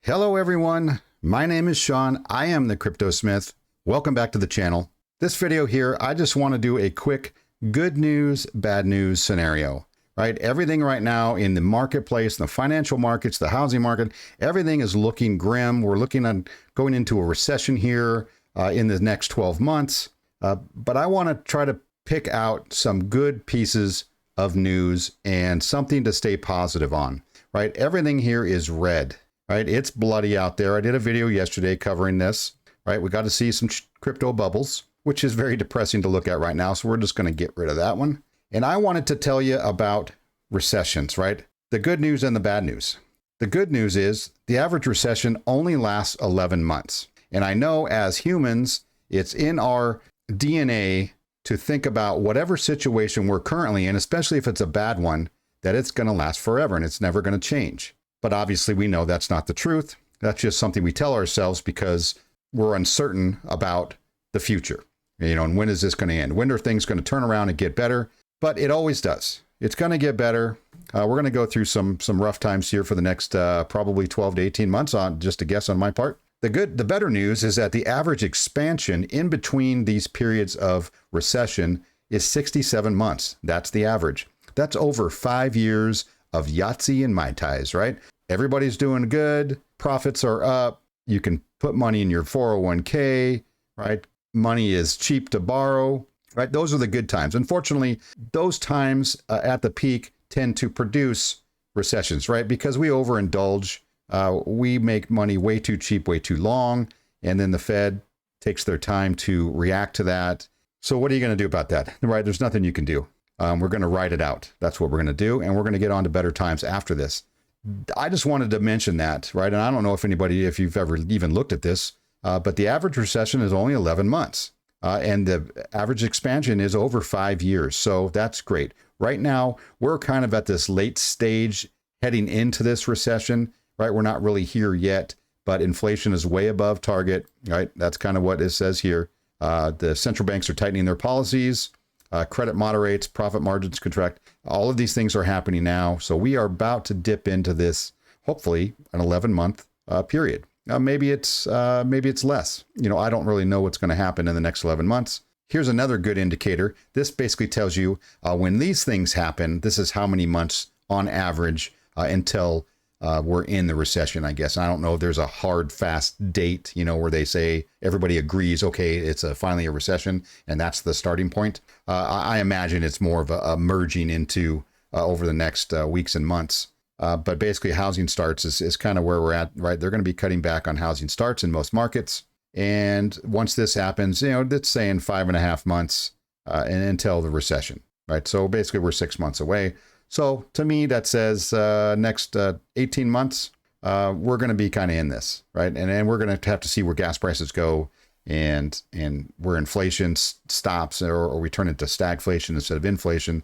Hello everyone, my name is Sean. I am the Crypto Smith. Welcome back to the channel. This video here, I just want to do a quick good news, bad news scenario, right? Everything right now in the marketplace, the financial markets, the housing market, everything is looking grim. We're looking at going into a recession here in the next 12 months. But I want to try to pick out some good pieces of news and something to stay positive on, right? Everything here is red. Right, it's bloody out there. I did a video yesterday covering this. Right, we got to see some crypto bubbles, which is very depressing to look at right now. So we're just going to get rid of that one. And I wanted to tell you about recessions. Right, the good news and the bad news. The good news is the average recession only lasts 11 months. And I know as humans, it's in our DNA to think about whatever situation we're currently in, especially if it's a bad one, that it's going to last forever and it's never going to change. But obviously we know that's not the truth. That's just something we tell ourselves because we're uncertain about the future. You know, and when is this going to end? When are things going to turn around and get better? But it always does. It's going to get better. We're going to go through some rough times here for the next probably 12 to 18 months on just a guess on my part. The better news is that the average expansion in between these periods of recession is 67 months. That's the average. That's over 5 years of Yahtzee and Mai Tais, right? Everybody's doing good. Profits are up. You can put money in your 401k, right? Money is cheap to borrow, right? Those are the good times. Unfortunately, those times at the peak tend to produce recessions, right? Because we overindulge. We make money way too cheap, way too long. And then the Fed takes their time to react to that. So what are you going to do about that? Right? There's nothing you can do. We're going to ride it out. That's what we're going to do. And we're going to get on to better times after this. I just wanted to mention that, right? And I don't know if you've ever even looked at this, but the average recession is only 11 months. And the average expansion is over 5 years. So that's great. Right now, we're kind of at this late stage heading into this recession, right? We're not really here yet, but inflation is way above target, right? That's kind of what it says here. The central banks are tightening their policies. Credit moderates, profit margins contract. All of these things are happening now. So we are about to dip into this, hopefully, an 11-month period. Maybe it's less. You know, I don't really know what's going to happen in the next 11 months. Here's another good indicator. This basically tells you when these things happen, this is how many months on average until we're in the recession, I guess. I don't know if there's a hard, fast date, you know, where they say everybody agrees, okay, it's finally a recession, and that's the starting point. I imagine it's more of a merging into over the next weeks and months. But basically, housing starts is kind of where we're at, right? They're going to be cutting back on housing starts in most markets. And once this happens, you know, that's saying 5.5 months and until the recession, right? So basically, we're 6 months away. So to me, that says next 18 months, we're going to be kind of in this, right? And we're going to have to see where gas prices go and where inflation stops or we turn into stagflation instead of inflation.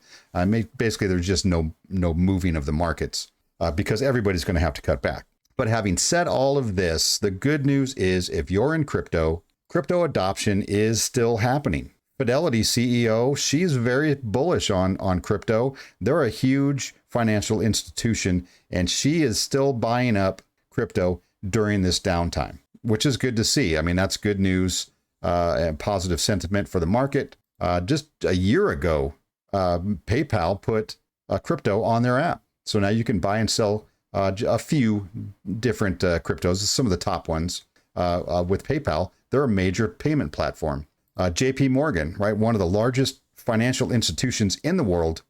Basically, there's just no moving of the markets because everybody's going to have to cut back. But having said all of this, the good news is if you're in crypto adoption is still happening. Fidelity CEO, she's very bullish on crypto. They're a huge financial institution, and she is still buying up crypto during this downtime, which is good to see. I mean, that's good news and positive sentiment for the market. Just a year ago, PayPal put crypto on their app. So now you can buy and sell a few different cryptos, some of the top ones with PayPal. They're a major payment platform. JP Morgan, right, one of the largest financial institutions in the world,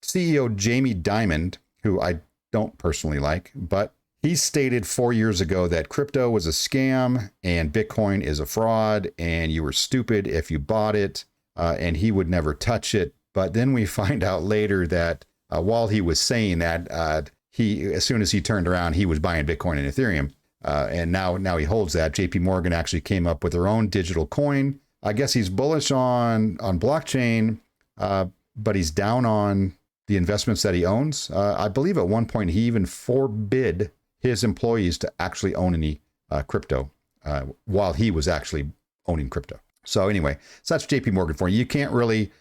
CEO Jamie Dimon, who I don't personally like, but he stated 4 years ago that crypto was a scam and Bitcoin is a fraud and you were stupid if you bought it and he would never touch it. But then we find out later that while he was saying that, as soon as he turned around, he was buying Bitcoin and Ethereum. And now he holds that. JP Morgan actually came up with their own digital coin. I guess he's bullish on blockchain, but he's down on the investments that he owns. I believe at one point he even forbid his employees to actually own any crypto while he was actually owning crypto. So anyway, so that's JP Morgan for you. You can't really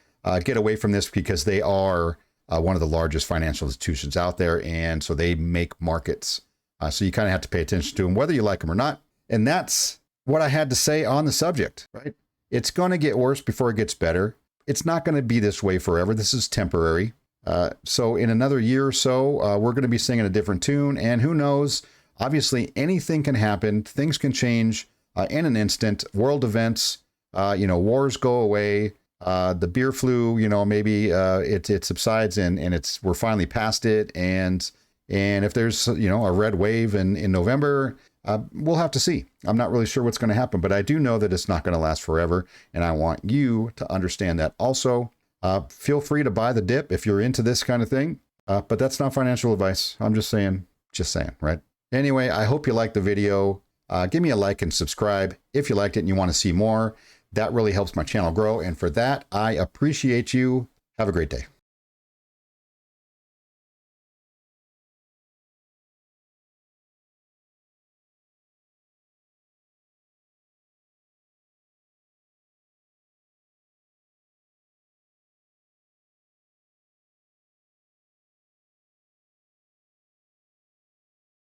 get away from this because they are one of the largest financial institutions out there. And so they make markets So you kind of have to pay attention to them, whether you like them or not. And that's what I had to say on the subject, right? It's going to get worse before it gets better. It's not going to be this way forever. This is temporary. So in another year or so, we're going to be singing a different tune. And who knows? Obviously, anything can happen. Things can change in an instant. World events, wars go away. The beer flu, maybe it subsides and we're finally past it. And if there's, a red wave in November, we'll have to see. I'm not really sure what's going to happen, but I do know that it's not going to last forever. And I want you to understand that also. Feel free to buy the dip if you're into this kind of thing. But that's not financial advice. I'm just saying, right? Anyway, I hope you liked the video. Give me a like and subscribe if you liked it and you want to see more. That really helps my channel grow. And for that, I appreciate you. Have a great day.